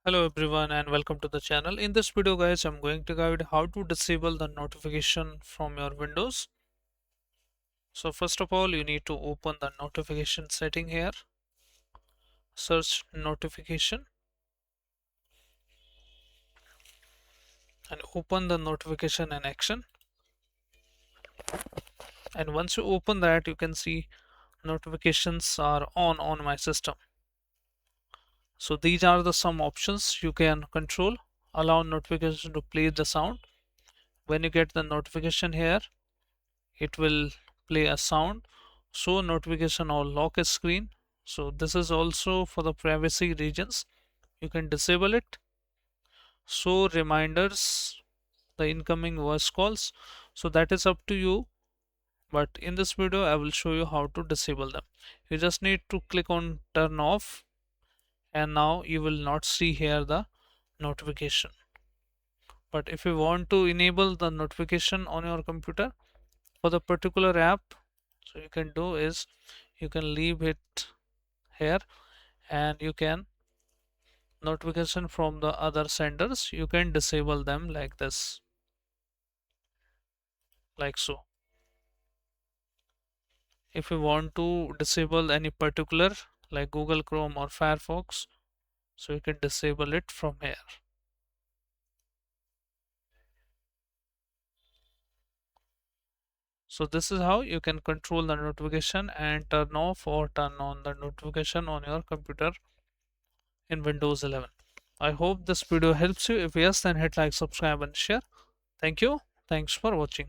Hello everyone and welcome to the channel. In this video guys, I'm going to guide how to disable the notification from your Windows. So first of all, you need to open the notification setting here. Search notification and open the notification and action. And once you open that, you can see notifications are on my system. So these are the some options you can control. Allow notification to play the sound. When you get the notification here, it will play a sound, show notification or lock a screen. So this is also for the privacy regions. You can disable it. Show reminders, the incoming voice calls. So that is up to you. But in this video, I will show you how to disable them. You just need to click on turn off, and now you will not see here the notification. But if you want to enable the notification on your computer for the particular app, so you can do is you can leave it here, and you can notification from the other senders, you can disable them like this, like so. If you want to disable any particular like Google Chrome or Firefox, so you can disable it from here. So this is how you can control the notification and turn off or turn on the notification on your computer in Windows 11. I hope this video helps you. If yes, then hit like, subscribe and share. Thank you. Thanks for watching.